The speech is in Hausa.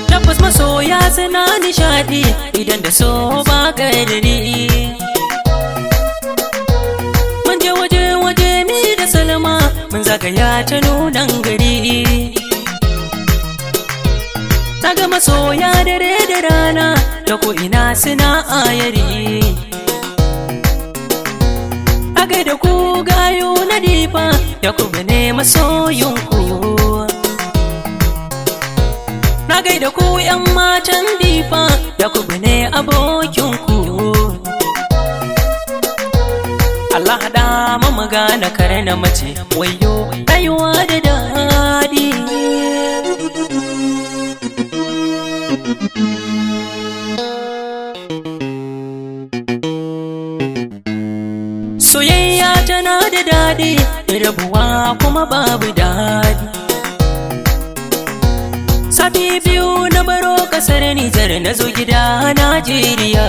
Tabbas masoya suna nishaɗi idan da so ba ƙadari. Mun je waje ni da Salma mun zagaya ta nunan gari. Naga masoya dare da rana da ko ina suna ayari. A gaida ku gayo na difa, Yakubu ne masoyinku. Na gaida ku 'yan matan difa, Yakubu ne abokinku. Allah haɗa mu magana kare na mace, wayo rayuwa da daɗi. Soyayya tana da daɗi, rabuwa kuma babu daɗi. Sati biyu na baro ƙasar Nijar na zo gida Najeriya.